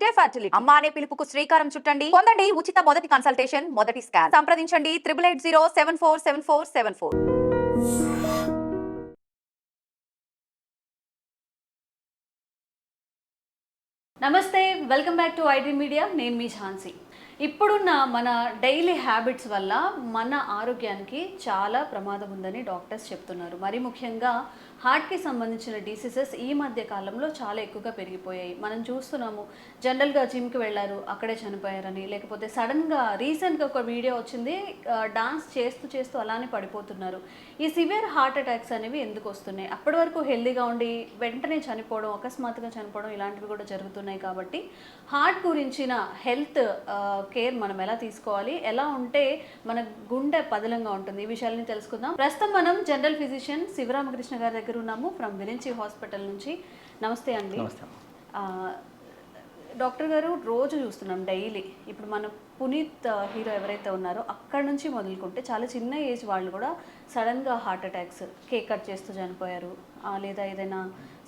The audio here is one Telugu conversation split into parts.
అంటే ఫర్టిలిటీ. అమ్మ అనే పిలుపుకు శ్రీకారం చుట్టండి. పొందండి ఉచిత మొదటి కన్సల్టేషన్, మొదటి స్కాన్. సంప్రదించండి 8880747474. నమస్తే, welcome back to iDream media. నేను మీ ఝాన్సీ. ఇప్పుడున్న మన డైలీ హ్యాబిట్స్ వల్ల మన ఆరోగ్యానికి చాలా ప్రమాదం ఉందని డాక్టర్స్ చెప్తున్నారు. మరి ముఖ్యంగా హార్ట్కి సంబంధించిన డిసీజెస్ ఈ మధ్య కాలంలో చాలా ఎక్కువగా పెరిగిపోయాయి. మనం చూస్తున్నాము, జనరల్గా జిమ్కి వెళ్ళారు, అక్కడే చనిపోయారని, లేకపోతే సడన్గా రీసెంట్గా ఒక వీడియో వచ్చింది, డాన్స్ చేస్తూ చేస్తూ అలానే పడిపోతున్నారు. ఈ సివియర్ హార్ట్ అటాక్స్ అనేవి ఎందుకు వస్తున్నాయి? అప్పటి వరకు హెల్దీగా ఉండి వెంటనే చనిపోవడం, అకస్మాత్తుగా చనిపోవడం ఇలాంటివి కూడా జరుగుతున్నాయి. కాబట్టి హార్ట్ గురించిన హెల్త్ కేర్ మనం ఎలా తీసుకోవాలి, ఎలా ఉంటే మన గుండె పదిలంగా ఉంటుంది, ఈ విషయాలని తెలుసుకుందాం. ప్రస్తుతం మనం జనరల్ ఫిజిషియన్ శివరామకృష్ణ గారి దగ్గర ఉన్నాము, ఫ్రమ్ విరించి హాస్పిటల్ నుంచి. నమస్తే అండి. డాక్టర్ గారు, రోజు చూస్తున్నాం డైలీ, ఇప్పుడు మన పునీత్ హీరో ఎవరైతే ఉన్నారో అక్కడ నుంచి మొదలుకుంటే చాలా చిన్న ఏజ్ వాళ్ళు కూడా సడన్గా హార్ట్ అటాక్స్, కేక్ కట్ చేస్తూ చనిపోయారు, లేదా ఏదైనా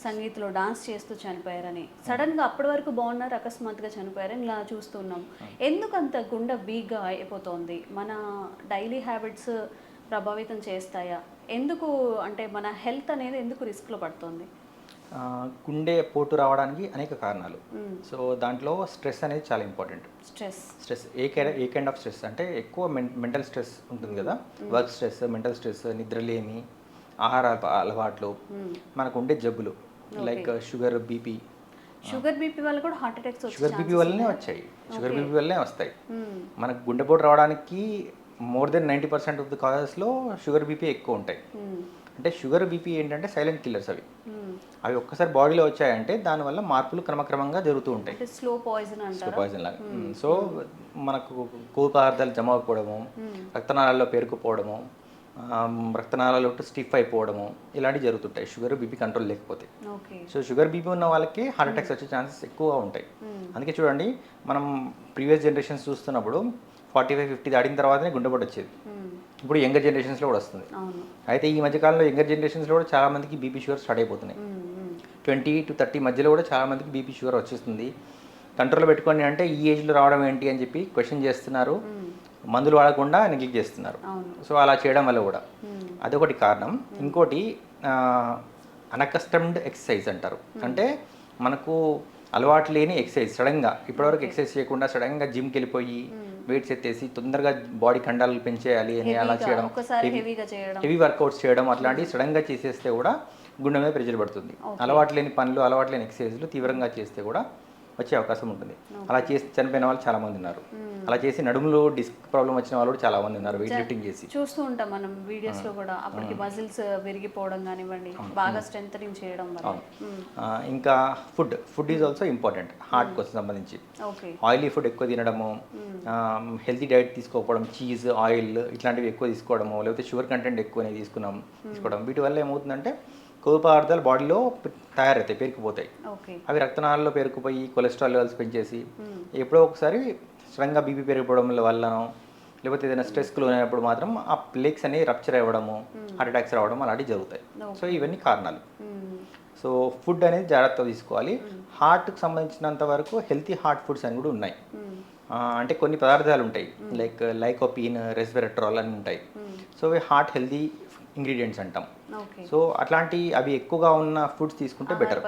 సంగీత్లో డాన్స్ చేస్తూ చనిపోయారని, సడన్గా అప్పటి వరకు బాగున్నారు, అకస్మాత్తుగా చనిపోయారని ఇలా చూస్తున్నాం. ఎందుకు అంత గుండె వీక్గా అయిపోతుంది? మన డైలీ హ్యాబిట్స్ ప్రభావితం చేస్తాయా? ఎందుకు అంటే మన హెల్త్ అనేది ఎందుకు రిస్క్లో పడుతుంది? గుండె పోటు రావడానికి అనేక కారణాలు. సో దాంట్లో స్ట్రెస్ అనేది చాలా important. Stress A kind of stress అంటే ఎక్కువ మెంటల్ స్ట్రెస్ ఉంటుంది కదా, వర్క్ స్ట్రెస్, మెంటల్ స్ట్రెస్, నిద్రలేమి, ఆహార అలవాట్లు, మనకు ఉండే జబ్బులు లైక్ షుగర్ బీపీ వల్ల కూడా హార్ట్ అటాక్స్ షుగర్ బీపీ వల్లనే వచ్చాయి. షుగర్ బీపీ వల్లనే వస్తాయి. మనకు గుండెపోటు రావడానికి మోర్ దెన్ 90% ఆఫ్ ది కాజెస్లో షుగర్ బీపీ ఎక్కువ ఉంటాయి. అంటే షుగర్ బీపీ ఏంటంటే సైలెంట్ కిల్లర్స్. అవి ఒక్కసారి బాడీలో వచ్చాయంటే దానివల్ల మార్పులు క్రమక్రమంగా జరుగుతూ ఉంటాయి. స్లో పాయిజన్ లాగా. సో మనకు కొవ్వు పదార్థాలు జమ అవ్వకపోవడము, రక్తనాళాల్లో పేరుకుపోవడము, రక్తనాళాలు స్టిఫ్ అయిపోవడము, ఇలాంటివి జరుగుతుంటాయి షుగర్ బీపీ కంట్రోల్ లేకపోతే. సో షుగర్ బీపీ ఉన్న వాళ్ళకి హార్ట్ అటాక్స్ వచ్చే ఛాన్సెస్ ఎక్కువగా ఉంటాయి. అందుకే చూడండి, మనం ప్రీవియస్ జనరేషన్స్ చూస్తున్నప్పుడు 45-50 దాటిన తర్వాతనే గుండెపోటు వచ్చేది. ఇప్పుడు యంగర్ జనరేషన్స్లో కూడా వస్తుంది. అయితే ఈ మధ్యకాలంలో యంగర్ జనరేషన్స్లో కూడా చాలా మందికి బీపీ షుగర్ స్టార్ట్ అయిపోతున్నాయి. 20-30 మధ్యలో కూడా చాలా మందికి బీపీ షుగర్ వచ్చేస్తుంది. కంట్రోల్లో పెట్టుకోండి అంటే ఈ ఏజ్లో రావడం ఏంటి అని చెప్పి క్వశ్చన్ చేస్తున్నారు, మందులు వాడకుండా నెగ్లెక్ట్ చేస్తున్నారు. సో అలా చేయడం వల్ల కూడా అదొకటి కారణం. ఇంకోటి అన్అకస్టమ్డ్ ఎక్సర్సైజ్ అంటారు. అంటే మనకు అలవాటు లేని ఎక్సర్సైజ్, సడన్గా ఇప్పటివరకు ఎక్సర్సైజ్ చేయకుండా సడన్గా జిమ్కి వెళ్ళిపోయి వెయిట్స్ ఎత్తేసి తొందరగా బాడీ కండాలు పెంచేయాలి అని అలా చేయడం, హెవీ వర్కౌట్స్ చేయడం, అట్లాంటివి సడన్గా చేసేస్తే కూడా గుండె మీద ప్రెషర్ పడుతుంది. అలవాటు లేని పనులు, అలవాటు లేని ఎక్సర్సైజ్లు తీవ్రంగా చేస్తే కూడా వచ్చే అవకాశం ఉంటుంది. అలా చేసి చనిపోయిన వాళ్ళు చాలా మంది ఉన్నారు. అలా చేసి నడుములో డిస్క్ ప్రాబ్లం వచ్చిన వాళ్ళు కూడా చాలా మంది ఉన్నారు, వెయిట్ లిఫ్టింగ్ చేసి. చూస్తూ ఉంటాం మనం వీడియోస్ లో కూడా, అప్పటికి మజిల్స్ విరిగిపోవడం కానివ్వండి, బాగా స్ట్రెంథనింగ్ చేయడం వల్ల. ఇంకా food is also important heart కోసం సంబంధించి. ఆయిలీ ఫుడ్ ఎక్కువ తినడము, హెల్తీ డైట్ తీసుకోకపోవడం, చీజ్, ఆయిల్ ఇట్లాంటివి ఎక్కువ తీసుకోవడము, లేకపోతే షుగర్ కంటెంట్ ఎక్కువ తీసుకోవడం, వీటి వల్ల ఏమవుతుందంటే కొవ్వు పదార్థాలు బాడీలో తయారవుతాయి, పేరుకుపోతాయి. అవి రక్తనాళాల్లో పేరుకుపోయి కొలెస్ట్రాల్ లెవెల్స్ పెంచేసి ఎప్పుడో ఒకసారి సడన్గా బీపీ పెరిగిపోవడం వల్లనో, లేకపోతే ఏదైనా స్ట్రెస్కి లోనైనప్పుడు మాత్రం ఆ ప్లేక్స్ అనేవి రప్చర్ అవ్వడము, హార్ట్ అటాక్స్ రావడం అలాంటివి జరుగుతాయి. సో ఇవన్నీ కారణాలు. సో ఫుడ్ అనేది జాగ్రత్తగా తీసుకోవాలి. హార్ట్కి సంబంధించినంత వరకు హెల్తీ హార్ట్ ఫుడ్స్ అని కూడా ఉన్నాయి. అంటే కొన్ని పదార్థాలు ఉంటాయి, లైక్ లైకోపీన్, రెస్వెరట్రాల్ అని ఉంటాయి. సో అవి హార్ట్ హెల్తీ ఇంగ్రీడియంట్స్ అంటాం. సో అట్లాంటి అవి ఎక్కువగా ఉన్న ఫుడ్స్ తీసుకుంటే బెటర్.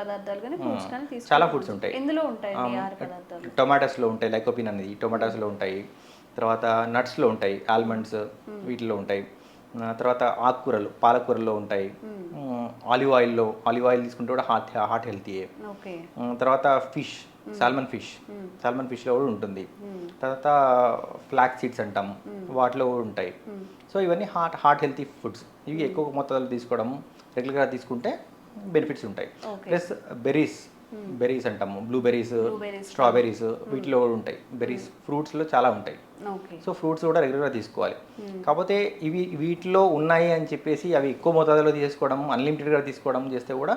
చాలా ఫుడ్స్ ఉంటాయి, టొమాటోస్లో ఉంటాయి లైకోపిన్ అనేది, టొమాటోస్లో ఉంటాయి. తర్వాత నట్స్లో ఉంటాయి, ఆల్మండ్స్ వీటిలో ఉంటాయి. తర్వాత ఆకుకూరలు, పాలకూరలో ఉంటాయి. ఆలివ్ ఆయిల్ తీసుకుంటే కూడా హార్ట్ హెల్తీయే. తర్వాత ఫిష్, సాల్మన్ ఫిష్లో కూడా ఉంటుంది. తర్వాత ఫ్లాక్ సీడ్స్ అంటాం, వాటిలో కూడా ఉంటాయి. సో ఇవన్నీ హార్ట్ హెల్తీ ఫుడ్స్. ఇవి ఎక్కువ మొత్తాలు తీసుకోవడం, రెగ్యులర్గా తీసుకుంటే బెనిఫిట్స్ ఉంటాయి. ప్లస్ బెర్రీస్ అంటాము, బ్లూబెర్రీస్, స్ట్రాబెర్రీస్ వీటిలో కూడా ఉంటాయి. బెర్రీస్ ఫ్రూట్స్లో చాలా ఉంటాయి. సో ఫ్రూట్స్ కూడా రెగ్యులర్గా తీసుకోవాలి. కాకపోతే వీటిలో ఉన్నాయి అని చెప్పేసి అవి ఎక్కువ మోతాదులో తీసుకోవడం, అన్లిమిటెడ్గా తీసుకోవడం చేస్తే కూడా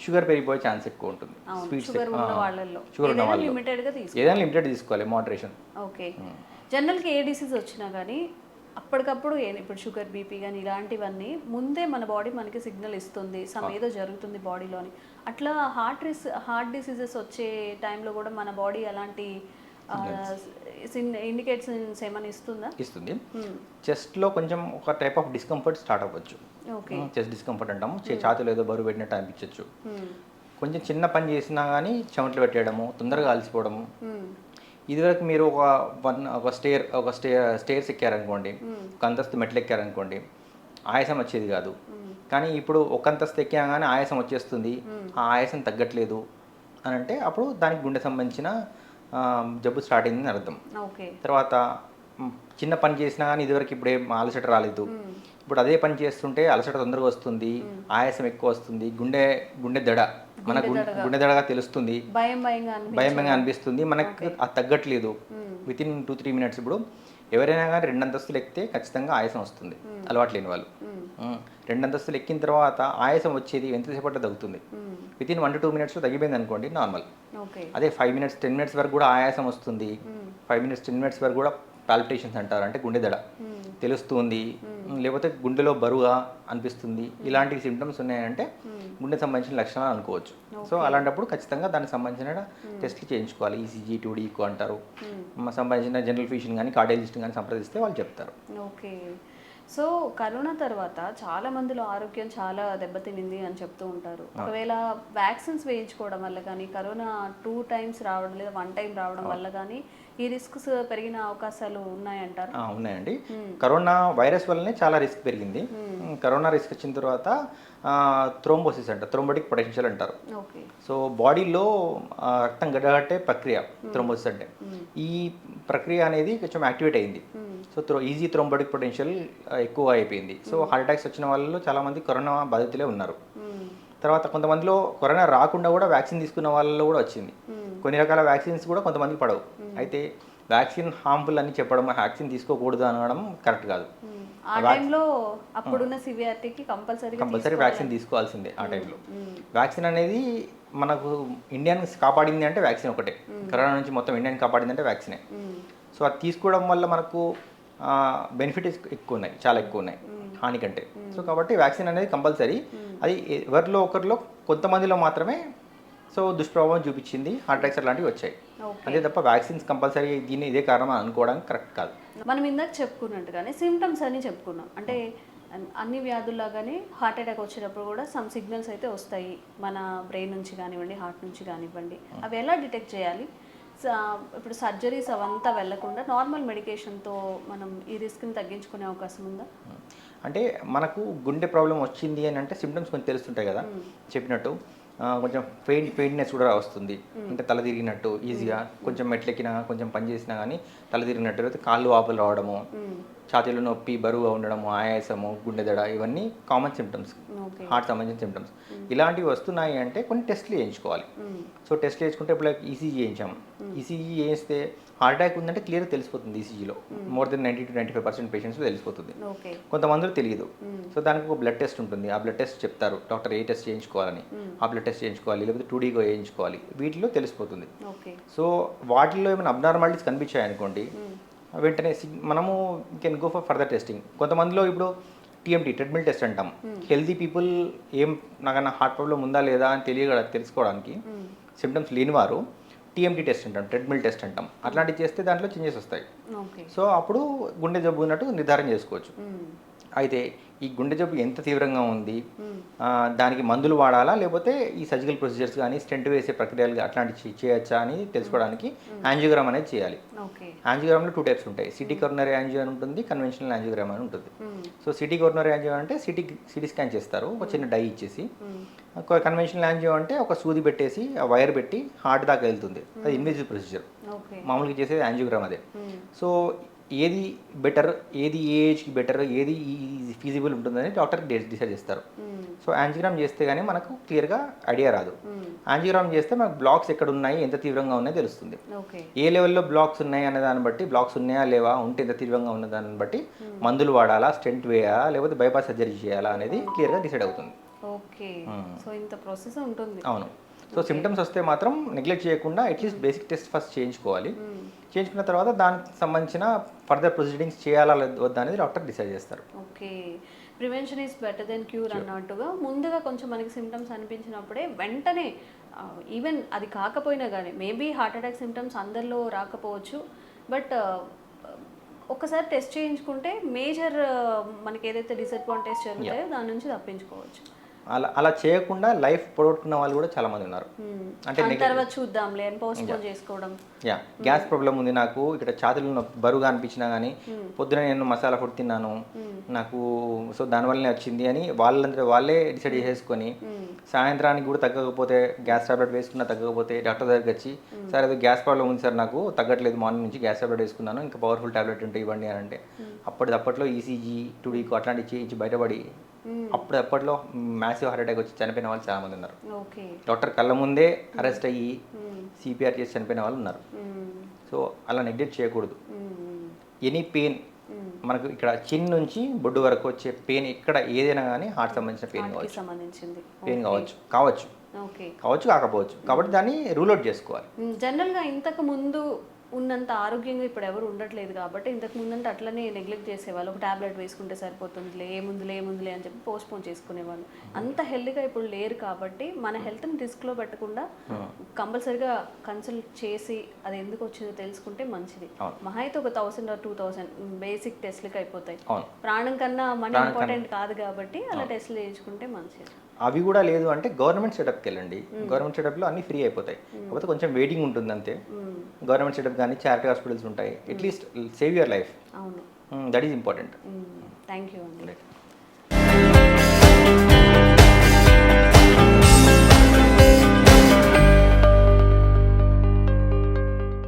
షుగర్ పెరిగిపోయే ఛాన్స్ ఎక్కువ ఉంటుంది. స్వీట్స్, షుగర్ ఉన్న వాళ్ళు ఏదైనా లిమిటెడ్ తీసుకోవాలి, మోడరేషన్. జనరల్గా ఏ డిసీజ్ వచ్చినా కానీ అప్పటికప్పుడు ఇప్పుడు షుగర్ బీపీ కానీ ఇలాంటివన్నీ ముందే మన బాడీ మనకి సిగ్నల్ ఇస్తుంది సమ్ ఏదో జరుగుతుంది బాడీలోని. అట్లా హార్ట్ డిసీజెస్ వచ్చే టైంలో కూడా మన బాడీ అలాంటి ఇండికేషన్స్ ఏమైనా ఇస్తుందా? ఇస్తుంది. చెస్ట్లో కొంచెం ఒక టైప్ ఆఫ్ డిస్కంఫర్ట్ స్టార్ట్ అవ్వచ్చు. చెస్ట్ డిస్కంఫర్ట్ అంటాము. ఛాతీలో ఏదో బరువు పెట్టినట్టు అనిపించవచ్చు. కొంచెం చిన్న పని చేసినా కానీ చెమటలు పెట్టేయడము, తొందరగా అలసిపోవడము. ఇదివరకు మీరు ఒక స్టేర్స్ ఎక్కారనుకోండి, ఒక అంతస్తు మెట్లు ఎక్కారనుకోండి, ఆయాసం వచ్చేది కాదు. కానీ ఇప్పుడు ఒక అంతస్తు ఎక్కాగానే ఆయాసం వచ్చేస్తుంది, ఆ ఆయాసం తగ్గట్లేదు అని అంటే అప్పుడు దానికి గుండె సంబంధించిన జబ్బు స్టార్ట్ అయిందని అర్థం. తర్వాత చిన్న పని చేసినా కానీ ఇదివరకు ఇప్పుడు ఏం అలసట రాలేదు, ఇప్పుడు అదే పని చేస్తుంటే అలసట తొందరగా వస్తుంది, ఆయాసం ఎక్కువ వస్తుంది, గుండె దడ గుండె దడగా తెలుస్తుంది, భయంగా అనిపిస్తుంది, మనకు అది తగ్గట్లేదు. విత్ ఇన్ 2-3 మినిట్స్ ఇప్పుడు ఎవరైనా కానీ 2 అంతస్తులు ఎక్కితే ఖచ్చితంగా ఆయాసం వస్తుంది, అలవాటు లేని వాళ్ళు. 2 అంతస్తులు ఎక్కిన తర్వాత ఆయాసం వచ్చేది ఎంతసేపట్లో తగ్గుతుంది. విత్ ఇన్ 1 to 2 మినిట్స్లో తగ్గిపోయింది అనుకోండి, నార్మల్. అదే 5 minutes 10 minutes వరకు కూడా ఆయాసం వస్తుంది, 5 minutes 10 minutes వరకు కూడా పాల్పిటేషన్స్ అంటారు, అంటే గుండె దడ తెలుస్తుంది, లేకపోతే గుండెలో బరువుగా అనిపిస్తుంది, ఇలాంటి సిమ్టమ్స్ ఉన్నాయంటే గుండె సంబంధించిన లక్షణాలు అనుకోవచ్చు. సో అలాంటప్పుడు ఖచ్చితంగా దానికి సంబంధించిన టెస్ట్లు చేయించుకోవాలి. ఈసీజీ 2D ఈకో అంటారు. సంబంధించిన జనరల్ ఫిజిషియన్ కానీ కార్డియాలజిస్ట్ కానీ సంప్రదిస్తే వాళ్ళు చెప్తారు. ఓకే. సో కరోనా తర్వాత చాలా మందిలో ఆరోగ్యం చాలా దెబ్బతినింది అని చెప్తూ ఉంటారు. ఒకవేళ వ్యాక్సిన్స్ వేయించుకోవడం వల్ల కానీ, కరోనా 2 times రావడం లేదా 1 time రావడం వల్ల కానీ ఈ రిస్క్స్ పెరిగిన అవకాశాలు ఉన్నాయంటారు? ఉన్నాయండి. కరోనా వైరస్ వల్లనే చాలా రిస్క్ పెరిగింది. కరోనా రిస్క్ వచ్చిన తర్వాత థ్రోంబోసిస్ అంటారు, థ్రోంబోటిక్ పొటెన్షియల్ అంటారు. సో బాడీలో రక్తం గడ్డగట్టే ప్రక్రియ థ్రోంబోసిస్ అంటే. ఈ ప్రక్రియ అనేది కొంచెం యాక్టివేట్ అయింది. సో ఈజీ థ్రోంబోటిక్ పొటెన్షియల్ ఎక్కువ అయిపోయింది. సో హార్ట్ అటాక్స్ వచ్చిన వాళ్ళలో చాలామంది కరోనా బాధితులే ఉన్నారు. తర్వాత కొంతమందిలో కరోనా రాకుండా కూడా వ్యాక్సిన్ తీసుకున్న వాళ్ళలో కూడా వచ్చింది. కొన్ని రకాల వ్యాక్సిన్స్ కూడా కొంతమందికి పడవు. అయితే వ్యాక్సిన్ హార్మ్ఫుల్ అని చెప్పడం, వ్యాక్సిన్ తీసుకోకూడదు అనడం కరెక్ట్ కాదు. ఆ టైంలో అప్పుడున్న సివియారిటీకి కంపల్సరీ వ్యాక్సిన్ తీసుకోవాల్సిందే. ఆ టైంలో వ్యాక్సిన్ అనేది మనకు ఇండియాని కాపాడింది అంటే వ్యాక్సిన్ ఒకటే. కరోనా నుంచి మొత్తం ఇండియాని కాపాడింది అంటే వ్యాక్సినే. సో అది తీసుకోవడం వల్ల మనకు బెనిఫిట్స్ ఎక్కువ ఉన్నాయి, చాలా ఎక్కువ ఉన్నాయి హాని కంటే. సో కాబట్టి వ్యాక్సిన్ అనేది కంపల్సరీ. అది ఎవరిలో ఒకరిలో కొంతమందిలో మాత్రమే సో దుష్ప్రభావం చూపించింది, హార్ట్ అటాక్స్ అలాంటివి వచ్చాయి. అంతే తప్ప వ్యాక్సిన్స్ కంపల్సరీ దీన్ని ఇదే కారణం అనుకోవడానికి కరెక్ట్ కాదు. మనం ఇందాక చెప్పుకున్నట్టుగానే సిమ్టమ్స్ అని చెప్పుకున్నాం. అంటే అన్ని వ్యాధుల్లాగానే హార్ట్ అటాక్ వచ్చేటప్పుడు కూడా సమ్ సిగ్నల్స్ అయితే వస్తాయి మన బ్రెయిన్ నుంచి కానివ్వండి, హార్ట్ నుంచి కానివ్వండి. అవి ఎలా డిటెక్ట్ చేయాలి? ఇప్పుడు సర్జరీస్ అవంతా వెళ్లకుండా నార్మల్ మెడికేషన్తో మనం ఈ రిస్క్ని తగ్గించుకునే అవకాశం ఉందా? అంటే మనకు గుండె ప్రాబ్లం వచ్చింది అని అంటే సిమ్టమ్స్ కొంచెం తెలుస్తుంటాయి కదా, చెప్పినట్టు కొంచెం పెయిన్నెస్ కూడా వస్తుంది. అంటే తల తిరిగినట్టు ఈజీగా, కొంచెం మెట్లెక్కినా కొంచెం పని చేసినా కానీ తల తిరిగినట్టు, లేకపోతే కాళ్ళు వాపులు రావడము, ఛాతీలో నొప్పి, బరువుగా ఉండడము, ఆయాసము, గుండె దడ, ఇవన్నీ కామన్ సిమ్టమ్స్, హార్ట్ సంబంధించిన సిమ్టమ్స్. ఇలాంటివి వస్తున్నాయి అంటే కొన్ని టెస్ట్లు చేయించుకోవాలి. సో టెస్ట్ చేసుకుంటే ఇప్పుడు ఈసీజీ చేయించాము. ఈసీజీ చేస్తే హార్ట్ అటాక్ ఉందంటే క్లియర్గా తెలిసిపోతుంది. ఈసీజీలో మోర్ దెన్ 90 to 95% పేషెంట్స్లో తెలిసిపోతుంది. కొంతమందిలో తెలియదు. సో దానికి ఒక బ్లడ్ టెస్ట్ ఉంటుంది. ఆ బ్లడ్ టెస్ట్ చెప్తారు డాక్టర్ ఏ టెస్ట్ చేయించుకోవాలని. ఆ బ్లడ్ టెస్ట్ చేయించుకోవాలి, లేకపోతే 2D ఈకో చేయించుకోవాలి. వీటిలో తెలిసిపోతుంది. సో వాటిల్లో ఏమైనా అబ్నార్మాలిటీస్ కనిపించాయి అనుకోండి, వెంటనే మనము can go for further testing. కొంతమందిలో ఇప్పుడు టీఎంటీ ట్రెడ్మిల్ టెస్ట్ అంటాం. హెల్దీ పీపుల్ నాకన్నా హార్ట్ ప్రాబ్లం ఉందా లేదా అని తెలుసుకోవడానికి సిమ్టమ్స్ లేనివారు టీఎంటీ టెస్ట్ అంటాం, ట్రెడ్మిల్ టెస్ట్ అంటాం. అట్లాంటివి చేస్తే దాంట్లో చేంజెస్ వస్తాయి. సో అప్పుడు గుండె జబ్బు ఉన్నట్టు నిర్ధారణ చేసుకోవచ్చు. అయితే ఈ గుండె జబ్బు ఎంత తీవ్రంగా ఉంది, దానికి మందులు వాడాలా, లేకపోతే ఈ సర్జికల్ ప్రొసీజర్స్ కానీ స్టెంట్ వేసే ప్రక్రియలు అట్లాంటివి చేయొచ్చా అని తెలుసుకోవడానికి యాంజియోగ్రామ్ అనేది చేయాలి. యాంజియోగ్రామ్లో 2 types ఉంటాయి. సిటీ కరోనరీ యాంజియో అని ఉంటుంది, కన్వెన్షనల్ యాంజియోగ్రామ్ అని ఉంటుంది. సో సిటీ కరోనరీ యాంజియో అంటే సిటీ స్కాన్ చేస్తారు ఒక చిన్న డై ఇచ్చేసి. కన్వెన్షనల్ యాంజియో అంటే ఒక సూది పెట్టేసి ఆ వైర్ పెట్టి హార్ట్ దాకా వెళ్తుంది. అది ఇన్వేజివ్ ప్రొసీజర్. మామూలుగా చేసేది యాంజియోగ్రామ్ అదే. సో ఏది బెటర్, ఏది ఏ ఏజ్కి బెటర్, ఏది ఫీజిబుల్ ఉంటుందని డాక్టర్ డిసైడ్ చేస్తారు. సో యాంజియోగ్రామ్ చేస్తే కానీ మనకు క్లియర్గా ఐడియా రాదు. యాంజియోగ్రామ్ చేస్తే మనకు బ్లాక్స్ ఎక్కడ ఉన్నాయి, ఎంత తీవ్రంగా ఉన్నాయో తెలుస్తుంది. ఏ లెవెల్లో బ్లాక్స్ ఉన్నాయి అనే దాన్ని బట్టి, బ్లాక్స్ ఉన్నాయా లేవా, ఉంటే ఎంత తీవ్రంగా ఉన్న దాన్ని బట్టి మందులు వాడాలా, స్టెంట్ వేయాలా, లేకపోతే బైపాస్ సర్జరీ చేయాలా అనేది క్లియర్గా డిసైడ్ అవుతుంది. ఓకే. సో ఇంత ప్రాసెస్ ఉంటుంది. అవును. సో సిమ్టమ్స్ వస్తే మాత్రం నెగ్లెక్ట్ చేయకుండా అట్లీస్ట్ బేసిక్ టెస్ట్ ఫస్ట్ చేయించుకోవాలి. చేయించుకున్న తర్వాత దానికి సంబంధించిన ఫర్దర్ ప్రొసీడింగ్స్ చేయాలా వద్దా అనేది డాక్టర్ డిసైడ్ చేస్తారు. Okay, prevention is better than cure అన్నట్టుగా ముందుగా కొంచెం మనకి సిమ్టమ్స్ అనిపించినప్పుడే వెంటనే ఈవెన్ అది కాకపోయినా కానీ మేబీ హార్ట్ అటాక్ సిమ్టమ్స్ అందరిలో రాకపోవచ్చు, బట్ ఒక్కసారి టెస్ట్ చేయించుకుంటే మేజర్ మనకి ఏదైతే డిసడ్వాంటేజ్ జరుగుతాయో దాని నుంచి తప్పించుకోవచ్చు. అలా చేయకుండా లైఫ్ పొడగొట్టుకున్న వాళ్ళు కూడా చాలా మంది ఉన్నారు. అంటే తర్వాత చూద్దాంలే అని పోస్ట్పోన్ చేసుకోవడం. గ్యాస్ ప్రాబ్లం ఉంది నాకు, ఇక్కడ ఛాతీలో బరువుగా అనిపించినా కానీ పొద్దున నేను మసాలా ఫుడ్ తిన్నాను నాకు, సో దానివల్లనే వచ్చింది అని వాళ్ళే డిసైడ్ చేసేసుకొని సాయంత్రానికి కూడా తగ్గకపోతే గ్యాస్ టాబ్లెట్ వేసుకున్నా తగ్గకపోతే డాక్టర్ దగ్గరికి వచ్చి సార్ ఏదో గ్యాస్ ప్రాబ్లం ఉంది సార్ నాకు తగ్గట్లేదు, మార్నింగ్ నుంచి గ్యాస్ టాబ్లెట్ వేసుకున్నాను, ఇంకా పవర్ఫుల్ టాబ్లెట్ ఉంటే ఇవ్వండి అని అంటే అప్పట్లో ఈసీజీ టూడీకు అట్లాంటివి చేయించి బయటపడి అప్పట్లో మ్యాసివ్ హార్ట్ అటాక్ వచ్చి చనిపోయిన వాళ్ళు చాలా మంది ఉన్నారు. డాక్టర్ కళ్ళ ముందే అరెస్ట్ అయ్యి సిపిఆర్ చేసి చనిపోయిన వాళ్ళు ఉన్నారు. సో అలా నెగ్లెక్ట్ చేయకూడదు. ఎనీ పెయిన్ మనకు ఇక్కడ చిన్ నుంచి బొడ్డు వరకు వచ్చే పెయిన్ ఇక్కడ ఏదైనా కానీ హార్ట్ సంబంధించిన పెయిన్ కావచ్చు కాకపోవచ్చు, కాబట్టి దాన్ని రూల్ అవుట్ చేసుకోవాలి. జనరల్గా ఇంతకు ముందు ఉన్నంత ఆరోగ్యంగా ఇప్పుడు ఎవరు ఉండట్లేదు కాబట్టి ఇంతకు ముందంటే అట్లనే నెగ్లెక్ట్ చేసేవాళ్ళు, ఒక టాబ్లెట్ వేసుకుంటే సరిపోతుందిలే ఏముందిలే అని చెప్పి పోస్ట్పోన్ చేసుకునేవాళ్ళు. అంత హెల్తీగా ఇప్పుడు లేరు కాబట్టి మన హెల్త్ని రిస్క్లో పెట్టకుండా కంపల్సరీగా కన్సల్ట్ చేసి అది ఎందుకు వచ్చిందో తెలుసుకుంటే మంచిది. మహా అయితే ఒక 1000 or 2000 బేసిక్ టెస్ట్లకి అయిపోతాయి. ప్రాణం కన్నా మనీ ఇంపార్టెంట్ కాదు కాబట్టి అలా టెస్ట్లు చేయించుకుంటే మంచిది. అవి కూడా లేదు అంటే గవర్నమెంట్ సెటప్కి వెళ్ళండి, గవర్నమెంట్ సెటప్లో అన్ని ఫ్రీ అయిపోతాయి, కాకపోతే కొంచెం వెయిటింగ్ ఉంటుంది అంతే. గవర్నమెంట్ సెటప్ కానీ చారిటీ హాస్పిటల్స్ ఉంటాయి, at least save your life, that is important. Thank you అండి.